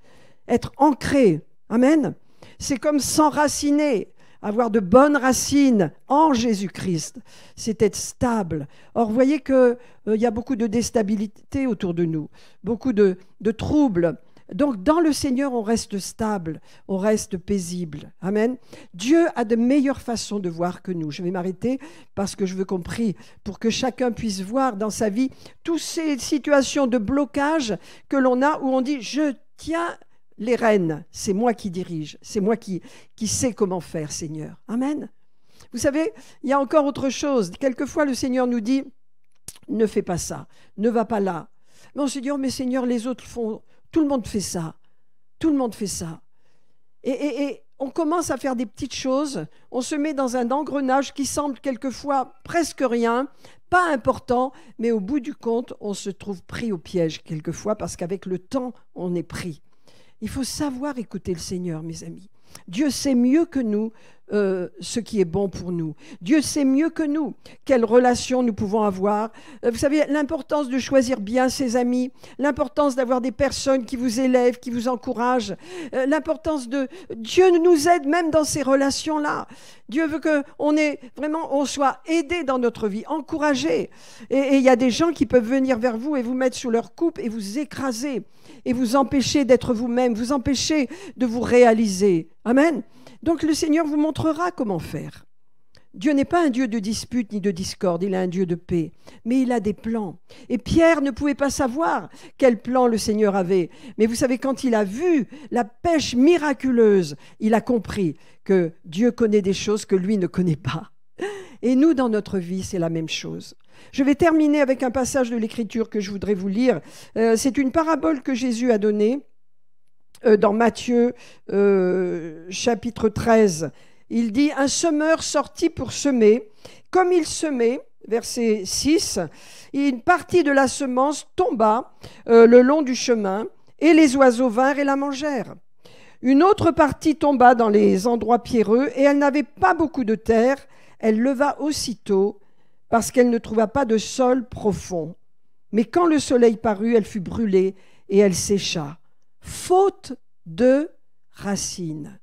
être ancré. Amen. C'est comme s'enraciner. Avoir de bonnes racines en Jésus-Christ, c'est être stable. Or, vous voyez qu'il y a beaucoup de déstabilité autour de nous, beaucoup de troubles. Donc, dans le Seigneur, on reste stable, on reste paisible. Amen. Dieu a de meilleures façons de voir que nous. Je vais m'arrêter parce que je veux qu'on prie pour que chacun puisse voir dans sa vie toutes ces situations de blocage que l'on a où on dit « je tiens ». Les rênes, c'est moi qui dirige, c'est moi qui sais comment faire, Seigneur. Amen. Vous savez, il y a encore autre chose. Quelquefois, le Seigneur nous dit, ne fais pas ça, ne va pas là. Mais on se dit, oh mais Seigneur, les autres font, tout le monde fait ça, tout le monde fait ça. Et on commence à faire des petites choses, on se met dans un engrenage qui semble quelquefois presque rien, pas important, mais au bout du compte, on se trouve pris au piège quelquefois parce qu'avec le temps, on est pris. Il faut savoir écouter le Seigneur, mes amis. Dieu sait mieux que nous ce qui est bon pour nous. Dieu sait mieux que nous quelles relations nous pouvons avoir. Vous savez, l'importance de choisir bien ses amis, l'importance d'avoir des personnes qui vous élèvent, qui vous encouragent, l'importance de... Dieu nous aide même dans ces relations-là. Dieu veut qu'on soit aidé dans notre vie, encouragé. Et il y a des gens qui peuvent venir vers vous et vous mettre sous leur coupe et vous écraser et vous empêcher d'être vous-même, vous empêcher de vous réaliser. Amen. Donc le Seigneur vous montrera comment faire. Dieu n'est pas un Dieu de dispute ni de discorde, il est un Dieu de paix. Mais il a des plans. Et Pierre ne pouvait pas savoir quel plan le Seigneur avait. Mais vous savez, quand il a vu la pêche miraculeuse, il a compris que Dieu connaît des choses que lui ne connaît pas. Et nous, dans notre vie, c'est la même chose. Je vais terminer avec un passage de l'Écriture que je voudrais vous lire. C'est une parabole que Jésus a donnée dans Matthieu chapitre 13. Il dit « Un semeur sortit pour semer. Comme il semait, verset 6, une partie de la semence tomba le long du chemin, et les oiseaux vinrent et la mangèrent. Une autre partie tomba dans les endroits pierreux, et elle n'avait pas beaucoup de terre. Elle leva aussitôt, parce qu'elle ne trouva pas de sol profond. Mais quand le soleil parut, elle fut brûlée, et elle sécha. Faute de racines.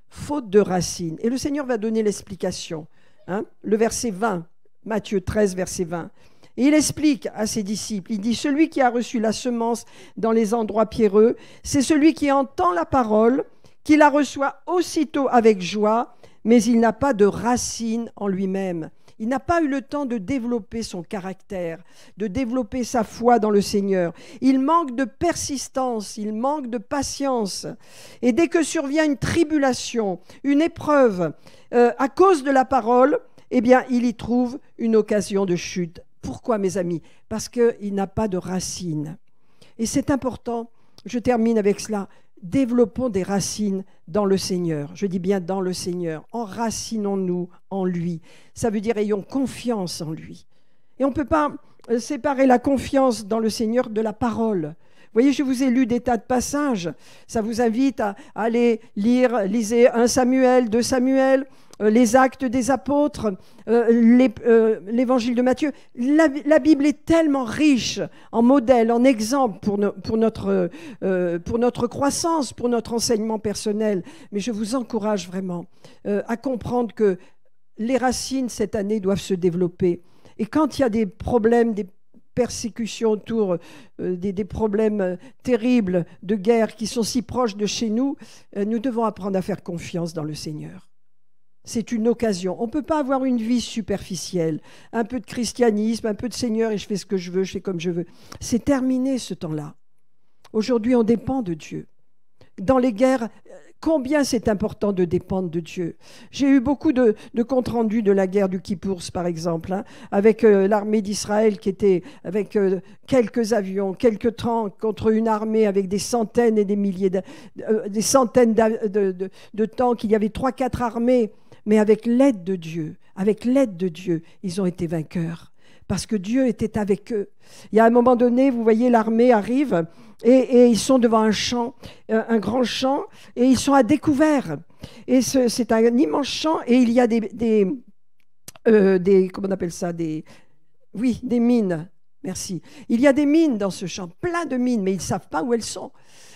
Faute de racines. Et le Seigneur va donner l'explication. Hein? Le verset 20, Matthieu 13, verset 20. Et il explique à ses disciples, il dit « Celui qui a reçu la semence dans les endroits pierreux, c'est celui qui entend la parole, qui la reçoit aussitôt avec joie, mais il n'a pas de racines en lui-même. » Il n'a pas eu le temps de développer son caractère, de développer sa foi dans le Seigneur. Il manque de persistance, il manque de patience. Et dès que survient une tribulation, une épreuve, à cause de la parole, eh bien, il y trouve une occasion de chute. Pourquoi, mes amis? Parce qu'il n'a pas de racines. Et c'est important, je termine avec cela. développons des racines dans le Seigneur. Je dis bien dans le Seigneur. Enracinons-nous en lui. Ça veut dire ayons confiance en lui. Et on ne peut pas séparer la confiance dans le Seigneur de la parole. Vous voyez, je vous ai lu des tas de passages. Ça vous invite à aller lisez 1 Samuel, 2 Samuel, les Actes des Apôtres, l'Évangile de Matthieu. La Bible est tellement riche en modèles, en exemples pour notre croissance, pour notre enseignement personnel. Mais je vous encourage vraiment à comprendre que les racines cette année doivent se développer. Et quand il y a des problèmes, des persécutions autour, des problèmes terribles de guerre qui sont si proches de chez nous, nous devons apprendre à faire confiance dans le Seigneur. C'est une occasion. On ne peut pas avoir une vie superficielle, un peu de christianisme, un peu de Seigneur et je fais ce que je veux, je fais comme je veux. C'est terminé ce temps-là. Aujourd'hui, on dépend de Dieu. Dans les guerres, combien c'est important de dépendre de Dieu. J'ai eu beaucoup de comptes rendus de la guerre du Kippour, par exemple, avec l'armée d'Israël qui était avec quelques avions, quelques tanks contre une armée avec des centaines et des milliers, des centaines de tanks. Il y avait 3-4 armées, mais avec l'aide de Dieu, ils ont été vainqueurs. Parce que Dieu était avec eux. Il y a un moment donné, vous voyez, l'armée arrive et ils sont devant un champ, un grand champ, et ils sont à découvert. Et c'est un immense champ et il y a des comment on appelle ça, des mines. Merci. Il y a des mines dans ce champ, plein de mines, mais ils ne savent pas où elles sont.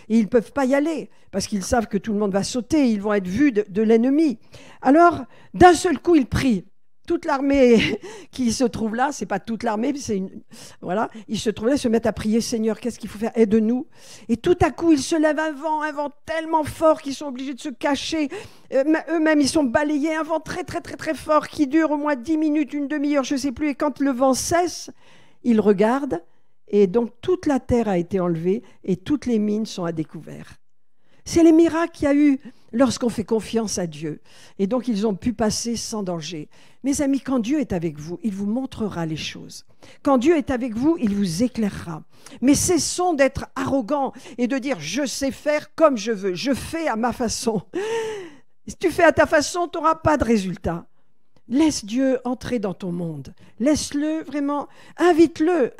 Et ils ne peuvent pas y aller parce qu'ils savent que tout le monde va sauter, ils vont être vus de l'ennemi. Alors, d'un seul coup, ils prient. Toute l'armée qui se trouve là, c'est pas toute l'armée, voilà, ils se trouvent là, ils se mettent à prier, Seigneur, qu'est-ce qu'il faut faire? Aide-nous. Et tout à coup, il se lève un vent tellement fort qu'ils sont obligés de se cacher. Eux-mêmes, ils sont balayés, un vent très, très, très, très fort qui dure au moins 10 minutes, une demi-heure, je ne sais plus. Et quand le vent cesse, ils regardent et donc toute la terre a été enlevée et toutes les mines sont à découvert. C'est les miracles qu'il y a eu lorsqu'on fait confiance à Dieu. Et donc, ils ont pu passer sans danger. Mes amis, quand Dieu est avec vous, il vous montrera les choses. Quand Dieu est avec vous, il vous éclairera. Mais cessons d'être arrogants et de dire « je sais faire comme je veux, je fais à ma façon ». Si tu fais à ta façon, tu n'auras pas de résultat. Laisse Dieu entrer dans ton monde. Laisse-le vraiment, invite-le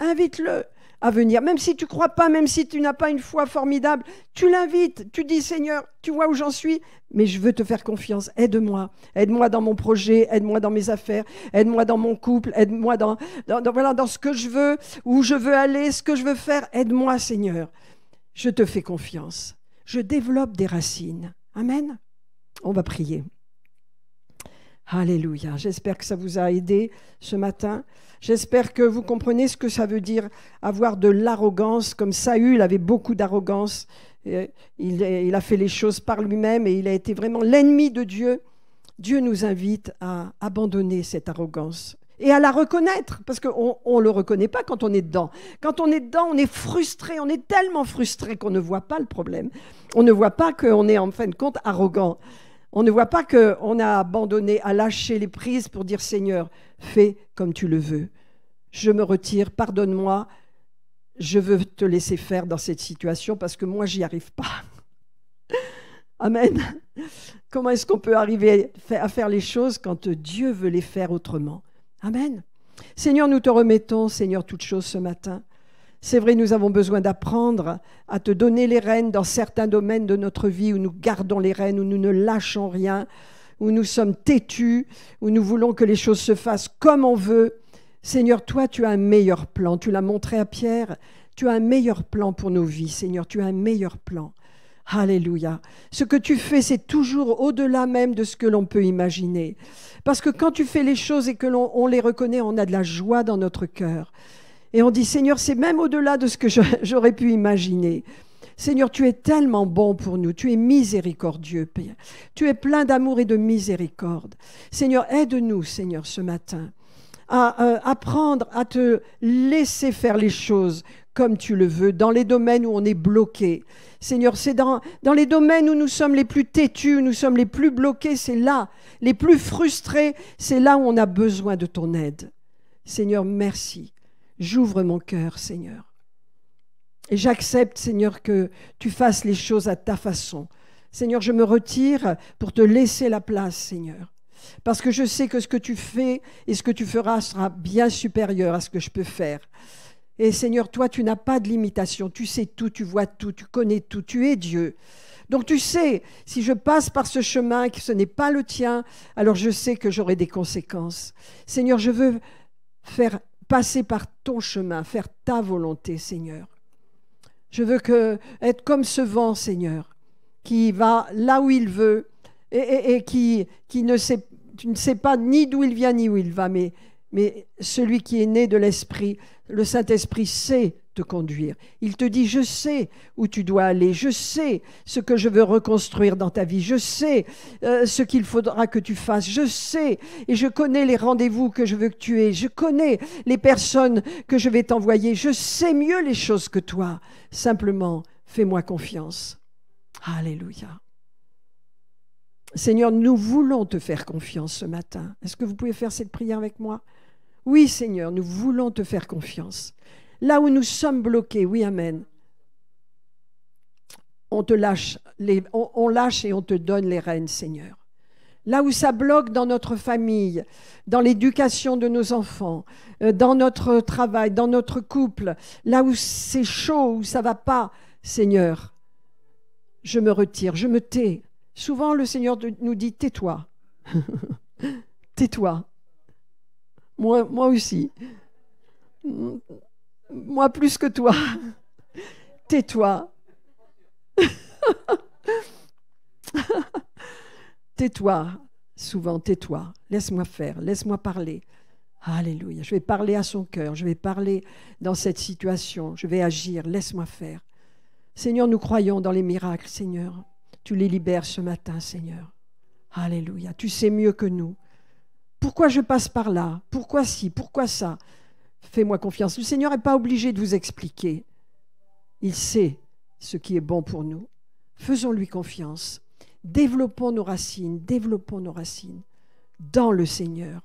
à venir. Même si tu ne crois pas, même si tu n'as pas une foi formidable, tu l'invites, tu dis Seigneur, tu vois où j'en suis, mais je veux te faire confiance, aide-moi dans mon projet, aide-moi dans mes affaires, aide-moi dans mon couple, aide-moi dans ce que je veux, où je veux aller, ce que je veux faire, aide-moi Seigneur. Je te fais confiance, je développe des racines. Amen. On va prier. Alléluia. J'espère que ça vous a aidé ce matin. J'espère que vous comprenez ce que ça veut dire avoir de l'arrogance. Comme Saül avait beaucoup d'arrogance. Il a fait les choses par lui-même et il a été vraiment l'ennemi de Dieu. Dieu nous invite à abandonner cette arrogance et à la reconnaître parce qu'on ne le reconnaît pas quand on est dedans. Quand on est dedans, on est frustré. On est tellement frustré qu'on ne voit pas le problème. On ne voit pas qu'on est en fin de compte arrogant. On ne voit pas qu'on a abandonné, à lâcher les prises pour dire « Seigneur, fais comme tu le veux. Je me retire, pardonne-moi. Je veux te laisser faire dans cette situation parce que moi, j'y arrive pas. » Amen. Comment est-ce qu'on peut arriver à faire les choses quand Dieu veut les faire autrement? Amen. Seigneur, nous te remettons, Seigneur, toutes choses ce matin. C'est vrai, nous avons besoin d'apprendre à te donner les rênes dans certains domaines de notre vie où nous gardons les rênes, où nous ne lâchons rien, où nous sommes têtus, où nous voulons que les choses se fassent comme on veut. Seigneur, toi, tu as un meilleur plan. Tu l'as montré à Pierre. Tu as un meilleur plan pour nos vies, Seigneur. Tu as un meilleur plan. Alléluia. Ce que tu fais, c'est toujours au-delà même de ce que l'on peut imaginer. Parce que quand tu fais les choses et que l'on les reconnaît, on a de la joie dans notre cœur. Et on dit, Seigneur, c'est même au-delà de ce que j'aurais pu imaginer. Seigneur, tu es tellement bon pour nous. Tu es miséricordieux, Père. Tu es plein d'amour et de miséricorde. Seigneur, aide-nous, Seigneur, ce matin, à apprendre à te laisser faire les choses comme tu le veux, dans les domaines où on est bloqué. Seigneur, c'est dans les domaines où nous sommes les plus têtus, où nous sommes les plus bloqués, c'est là, les plus frustrés, c'est là où on a besoin de ton aide. Seigneur, merci. J'ouvre mon cœur, Seigneur. Et j'accepte, Seigneur, que tu fasses les choses à ta façon. Seigneur, je me retire pour te laisser la place, Seigneur. Parce que je sais que ce que tu fais et ce que tu feras sera bien supérieur à ce que je peux faire. Et Seigneur, toi, tu n'as pas de limitation. Tu sais tout, tu vois tout, tu connais tout. Tu es Dieu. Donc tu sais, si je passe par ce chemin et que ce n'est pas le tien, alors je sais que j'aurai des conséquences. Seigneur, je veux faire passer par ton chemin, faire ta volonté, Seigneur. Je veux être comme ce vent, Seigneur, qui va là où il veut et qui ne sait, tu ne sais pas ni d'où il vient ni où il va, mais celui qui est né de l'Esprit, le Saint-Esprit sait te conduire. Il te dit, je sais où tu dois aller, je sais ce que je veux reconstruire dans ta vie, je sais ce qu'il faudra que tu fasses, je sais et je connais les rendez-vous que je veux que tu aies, je connais les personnes que je vais t'envoyer, je sais mieux les choses que toi. Simplement, fais-moi confiance. Alléluia. Seigneur, nous voulons te faire confiance ce matin. Est-ce que vous pouvez faire cette prière avec moi? Oui, Seigneur, nous voulons te faire confiance. Là où nous sommes bloqués, oui, amen. On te lâche, on lâche et on te donne les rênes, Seigneur. Là où ça bloque dans notre famille, dans l'éducation de nos enfants, dans notre travail, dans notre couple, là où c'est chaud, où ça ne va pas, Seigneur, je me retire, je me tais. Souvent, le Seigneur nous dit, tais-toi. Tais-toi. Moi aussi. Moi plus que toi. Tais-toi. Tais-toi. Souvent, tais-toi. Laisse-moi faire. Laisse-moi parler. Alléluia. Je vais parler à son cœur. Je vais parler dans cette situation. Je vais agir. Laisse-moi faire. Seigneur, nous croyons dans les miracles, Seigneur. Tu les libères ce matin, Seigneur. Alléluia. Tu sais mieux que nous. Pourquoi je passe par là? Pourquoi ci? Pourquoi ça? Fais-moi confiance. Le Seigneur n'est pas obligé de vous expliquer. Il sait ce qui est bon pour nous. Faisons-lui confiance. Développons nos racines dans le Seigneur.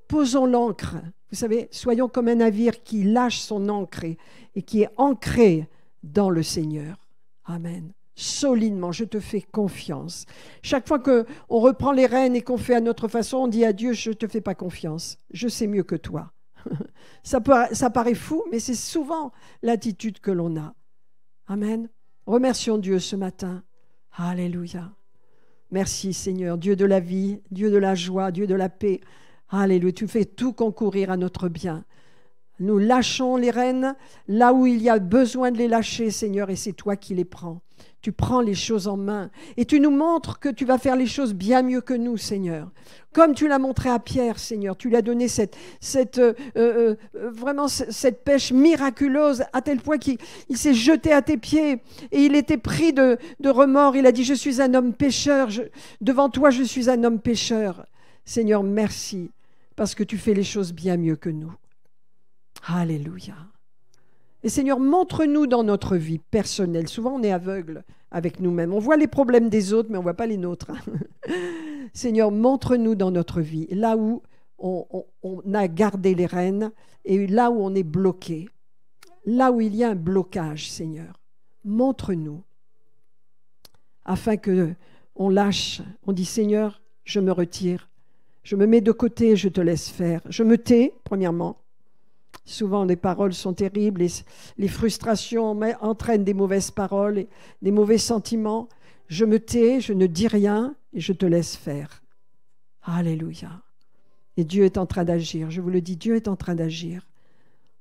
Posons l'ancre. Vous savez, soyons comme un navire qui lâche son ancre et qui est ancré dans le Seigneur. Amen. Solidement, je te fais confiance. Chaque fois qu'on reprend les rênes et qu'on fait à notre façon, on dit à Dieu, je ne te fais pas confiance. Je sais mieux que toi. Ça paraît fou, mais c'est souvent l'attitude que l'on a. Amen. Remercions Dieu ce matin. Alléluia. Merci Seigneur, Dieu de la vie, Dieu de la joie, Dieu de la paix. Alléluia. Tu fais tout concourir à notre bien. Nous lâchons les rênes là où il y a besoin de les lâcher, Seigneur, et c'est toi qui les prends. Tu prends les choses en main et tu nous montres que tu vas faire les choses bien mieux que nous, Seigneur. Comme tu l'as montré à Pierre, Seigneur, tu lui as donné vraiment cette pêche miraculeuse à tel point qu'il s'est jeté à tes pieds et il était pris de remords. Il a dit, je suis un homme pécheur, devant toi je suis un homme pécheur. Seigneur, merci parce que tu fais les choses bien mieux que nous. Alléluia. Et Seigneur, montre-nous dans notre vie personnelle. Souvent, on est aveugle avec nous-mêmes. On voit les problèmes des autres, mais on ne voit pas les nôtres. Seigneur, montre-nous dans notre vie, là où on a gardé les rênes et là où on est bloqué. Là où il y a un blocage, Seigneur. Montre-nous. Afin qu'on lâche. On dit, Seigneur, je me retire. Je me mets de côté et je te laisse faire. Je me tais, premièrement. Souvent, les paroles sont terribles, les frustrations entraînent des mauvaises paroles, des mauvais sentiments. Je me tais, je ne dis rien et je te laisse faire. Alléluia. Et Dieu est en train d'agir. Je vous le dis, Dieu est en train d'agir.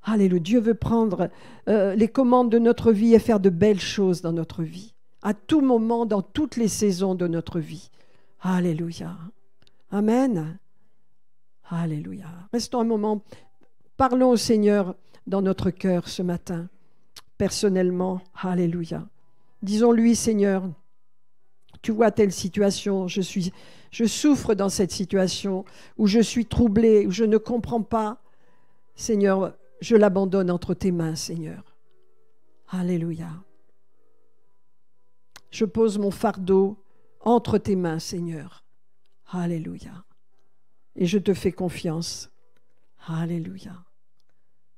Alléluia. Dieu veut prendre les commandes de notre vie et faire de belles choses dans notre vie. À tout moment, dans toutes les saisons de notre vie. Alléluia. Amen. Alléluia. Restons un moment. Parlons au Seigneur dans notre cœur ce matin, personnellement. Alléluia. Disons-lui, Seigneur, tu vois telle situation, je souffre dans cette situation, où je suis troublé, où je ne comprends pas. Seigneur, je l'abandonne entre tes mains, Seigneur. Alléluia. Je pose mon fardeau entre tes mains, Seigneur. Alléluia. Et je te fais confiance. Alléluia.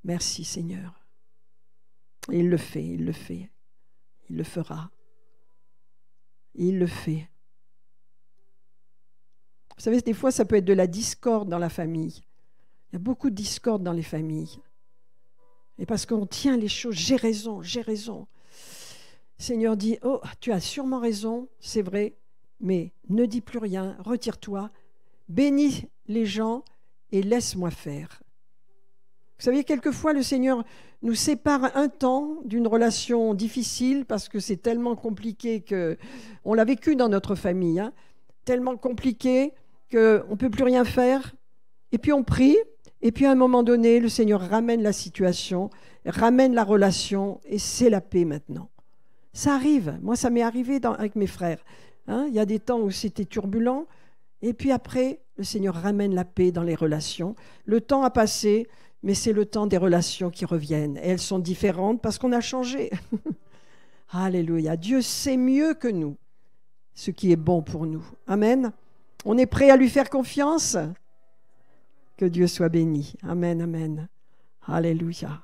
Merci Seigneur. Et il le fait, il le fait. Il le fera. Il le fait. Vous savez, des fois, ça peut être de la discorde dans la famille. Il y a beaucoup de discorde dans les familles. Et parce qu'on tient les choses, j'ai raison, j'ai raison. Le Seigneur dit, oh, tu as sûrement raison, c'est vrai, mais ne dis plus rien, retire-toi, bénis les gens et laisse-moi faire. Vous savez, quelquefois, le Seigneur nous sépare un temps d'une relation difficile parce que c'est tellement compliqué que... On l'a vécu dans notre famille, hein, tellement compliqué qu'on ne peut plus rien faire. Et puis on prie, et puis à un moment donné, le Seigneur ramène la situation, ramène la relation, et c'est la paix maintenant. Ça arrive. Moi, ça m'est arrivé avec mes frères. Hein, il y a des temps où c'était turbulent, et puis après, le Seigneur ramène la paix dans les relations. Le temps a passé, mais c'est le temps des relations qui reviennent. Et elles sont différentes parce qu'on a changé. Alléluia. Dieu sait mieux que nous ce qui est bon pour nous. Amen. On est prêt à lui faire confiance? Que Dieu soit béni. Amen, amen. Alléluia.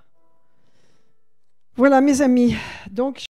Voilà, mes amis. Donc,